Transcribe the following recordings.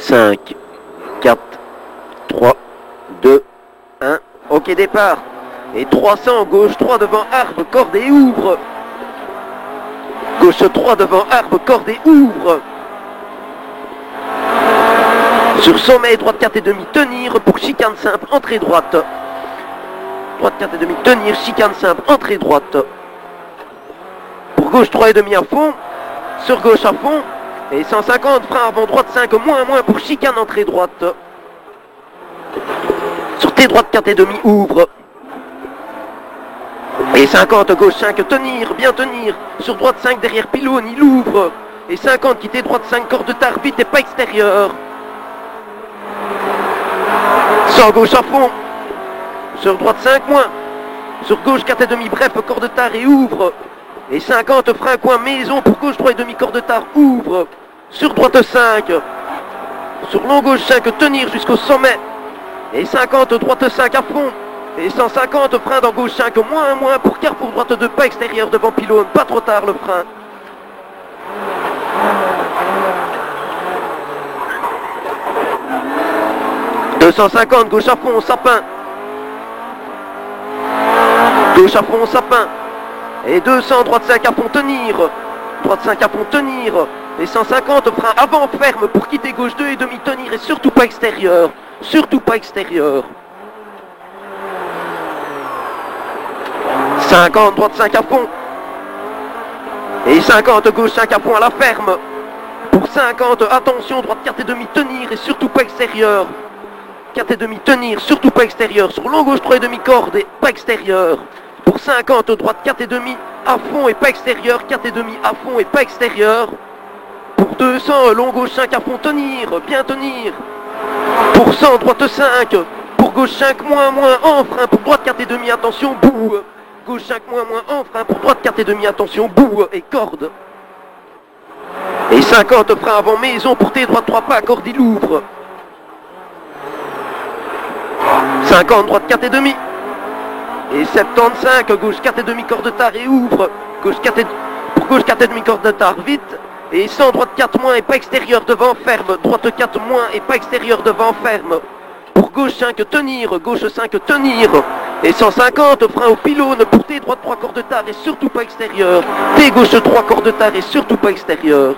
5, 4, 3, 2, 1. Ok, départ. Et 300, gauche 3 devant arbre, corde et ouvre. Gauche 3 devant arbre, corde et ouvre. Sur sommet, droite 4 et demi, tenir pour chicane simple, entrée droite. Droite 4 et demi, tenir, chicane simple, entrée droite. Pour gauche 3 et demi à fond. Sur gauche à fond. Et 150, frein avant droite 5, moins pour chicane, entrée droite. Sur T droite 4 et demi, ouvre. Et 50, gauche 5, tenir, bien tenir. Sur droite 5, derrière pylône, il ouvre. Et 50, quitter droite 5, corde de tard, vite et pas extérieur. 100, gauche à fond. Sur droite 5, moins. Sur gauche 4 et demi, bref, corde de tard et ouvre. Et 50, frein coin maison, pour gauche 3 et demi, corde de tard, ouvre. Sur droite 5. Sur long gauche 5, tenir jusqu'au sommet. Et 50, droite 5 à fond. Et 150, frein dans gauche 5, moins pour carrefour droite 2, pas extérieur devant pylône, pas trop tard le frein. « 250, gauche à fond, sapin. Gauche à fond, sapin. Et 200, droite 5 à fond, tenir. Droite 5 à fond, tenir. Et 150, frein avant, ferme pour quitter gauche 2 et demi, tenir et surtout pas extérieur. Surtout pas extérieur. 50, droite 5 à fond. Et 50, gauche 5 à fond à la ferme. Pour 50, attention, droite 4 et demi, tenir et surtout pas extérieur. 4 et demi, tenir, surtout pas extérieur. Sur long gauche 3 et demi, corde et pas extérieur. Pour 50, droite 4 et demi, à fond et pas extérieur. 4 et demi, à fond et pas extérieur. Pour 200, long gauche 5 à fond, tenir, bien tenir. Pour 100, droite 5. Pour gauche 5, moins, en frein. Pour droite 4 et demi, attention, bout. Gauche 5, moins, en frein. Pour droite 4 et demi, attention, bout et corde. Et 50, frein avant maison. Pour T droite 3 pas, corde, il ouvre. 50, droite 4 et demi. Et 75, gauche 4 et demi, corde de tard et ouvre. Gauche 4 et... Pour gauche 4 et demi, corde de tard, vite. Et 100, droite 4 moins et pas extérieur devant, ferme. Droite 4 moins et pas extérieur devant, ferme. Pour gauche 5, tenir. Gauche 5, tenir. Et 150, frein au pylône. Pour T droite 3, corde de tard et surtout pas extérieur. T gauche 3, corde de tard et surtout pas extérieur.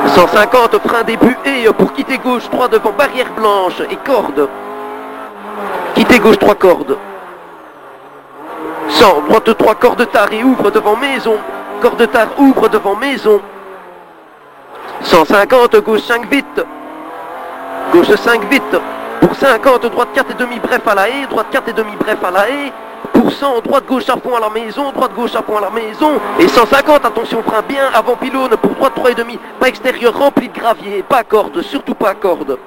150, frein début et pour quitter gauche 3 devant barrière blanche et corde. Quitter gauche 3 cordes. 100, droite 3, corde tard et ouvre devant maison. Corde tard, ouvre devant maison. 150, gauche 5 vite. Gauche 5 vite. Pour 50, droite 4 et demi, bref à la haie. Droite 4 et demi, bref à la haie. Pour 100, droite gauche à fond à la maison. Droite gauche à fond à la maison. Et 150, attention, frein bien avant pylône. Pour droite 3 et demi, pas extérieur, rempli de gravier. Pas à corde, surtout pas à corde.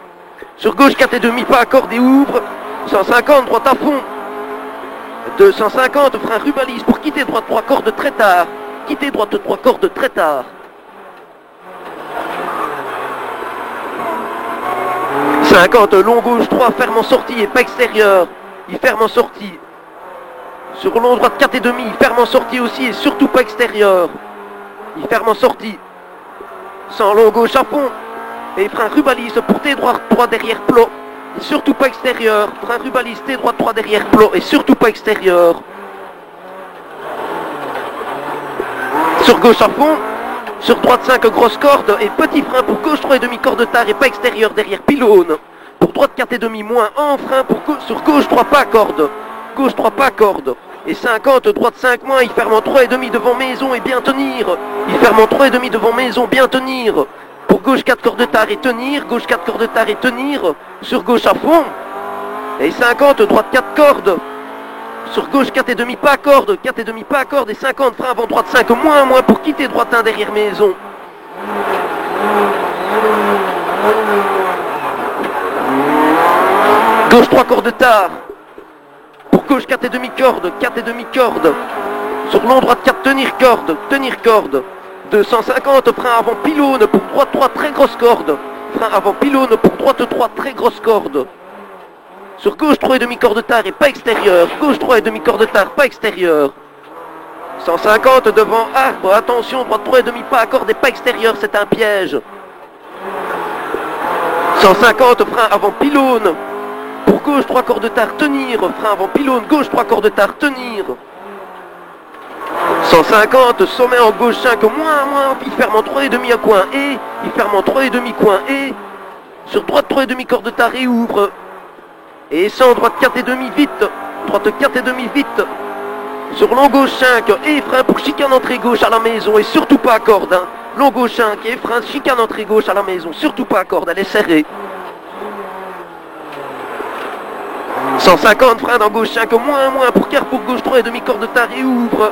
Sur gauche 4 et demi, pas à corde et ouvre. 150, droite à fond. 250, frein rubalise pour quitter droite 3 cordes très tard. Quitter droite 3 cordes très tard. 50, long gauche 3, ferme en sortie et pas extérieur. Il ferme en sortie. Sur long droite 4 et demi, il ferme en sortie aussi et surtout pas extérieur. Il ferme en sortie. 100, long gauche à fond. Et frein rubalise pour T droite 3 derrière plot. Et surtout pas extérieur. Frein rubalise T droite 3 derrière plot et surtout pas extérieur. Sur gauche à fond. Sur droite 5, grosse corde et petit frein pour gauche 3 et demi, corde tard et pas extérieur derrière pylône. Pour droite 4 et demi, moins en frein pour sur gauche 3 pas corde. Gauche 3 pas corde. Et 50, droite 5 moins, il ferme en 3 et demi devant maison et bien tenir. Il ferme en 3 et demi devant maison, bien tenir. Pour gauche 4 corde tard et tenir. Gauche 4 corde tard et tenir. Sur gauche à fond. Et 50, droite 4 cordes. Sur gauche 4 et demi, pas corde. 4 et demi, pas corde. Et 50, frein avant droite 5, moins pour quitter droite 1 derrière maison. Gauche 3 cordes tard. Pour gauche 4 et demi corde. 4 et demi corde. Sur long droite 4, tenir corde. Tenir corde. 250, frein avant pylône pour droite 3, très grosse corde. Frein avant pylône pour droite 3, très grosse corde. Sur gauche 3 et demi corde tard et pas extérieur. Gauche 3 et demi corde tard, pas extérieur. 150 devant arbre, attention, droite 3 et demi, pas accordé, pas extérieur, c'est un piège. 150, frein avant pylône. Pour gauche, 3 corps de tard, tenir. Frein avant pylône, gauche, 3 corps de tard, tenir. 150, sommet en gauche 5, moins, il ferme en 3 et demi à coin et, il ferme en 3 et demi coin et, sur droite 3 et demi corps de tard et ouvre. Et 100, droite 4 et demi, vite. Droite 4 et demi, vite. Sur long gauche 5 et frein pour chicane entrée gauche à la maison et surtout pas à corde. Hein. Long gauche 5 et frein, chicane entrée gauche à la maison, surtout pas à corde, elle est serrée. 150, frein dans gauche 5, moins, pour carrefour gauche 3 et demi corps de tard et ouvre.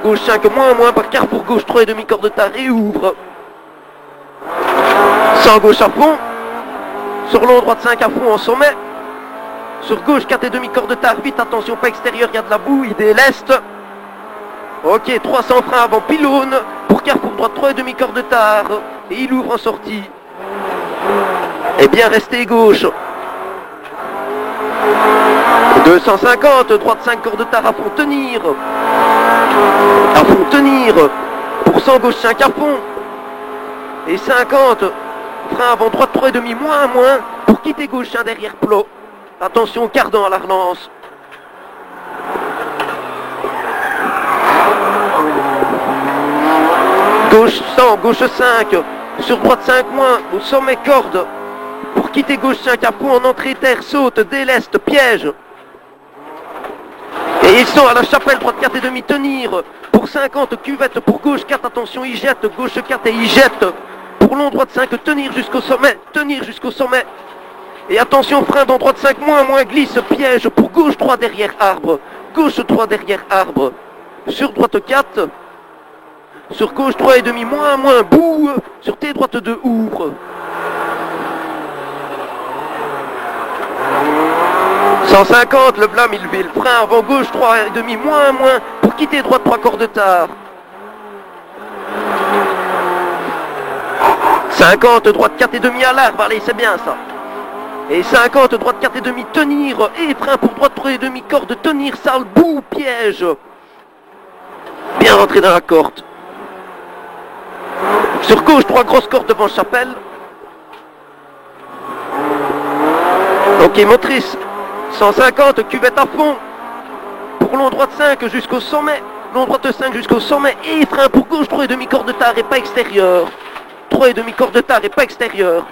Gauche 5, moins, par carrefour gauche 3 et demi corps de tard et ouvre. 100 gauche à fond. Sur long droite 5 à fond en sommet. Sur gauche 4 et demi corps de tard, vite, attention, pas extérieur, il y a de la boue, il déleste. Ok, 300 frein avant pylône. Pour carrefour droite 3 et demi corps de tard. Et il ouvre en sortie. Et bien resté gauche. 250, droite 5 corps de tard à fond, tenir. À fond, tenir. Pour 100 gauche 5 à fond. Et 50, frein avant droite 3 et demi, moins, pour quitter gauche 1 derrière plot. Attention, cardan à la relance. Gauche 100, gauche 5, sur droite 5 moins, au sommet corde. Pour quitter gauche 5 à fond en entrée terre, saute, déleste, piège. Et ils sont à la chapelle, droite 4 et demi, tenir. Pour 50, cuvette, pour gauche 4, attention, il jette, gauche 4 et il jette. Pour long, droite 5, tenir jusqu'au sommet. Et attention, frein dans droite 5, moins, glisse, piège. Pour gauche 3 derrière arbre. Gauche 3 derrière arbre. Sur droite 4. Sur gauche 3 et demi, moins, boue. Sur T droite 2, ouvre. 150, le blâme, il levé le frein avant gauche 3 et demi, moins, pour quitter droite 3 corps de tard. 50, droite 4 et demi à l'arbre, allez, c'est bien ça. Et 50, droite 4 et demi, tenir, et frein pour droite 3 et demi, corde, tenir, sale, boue, piège. Bien rentré dans la corde. Sur gauche, 3 grosses cordes devant chapelle. Ok, motrice. 150, cuvette à fond. Pour long droite 5 jusqu'au sommet. Long droite 5 jusqu'au sommet. Et frein pour gauche 3 et demi corps de tard et pas extérieur. 3 et demi corps de tard et pas extérieur.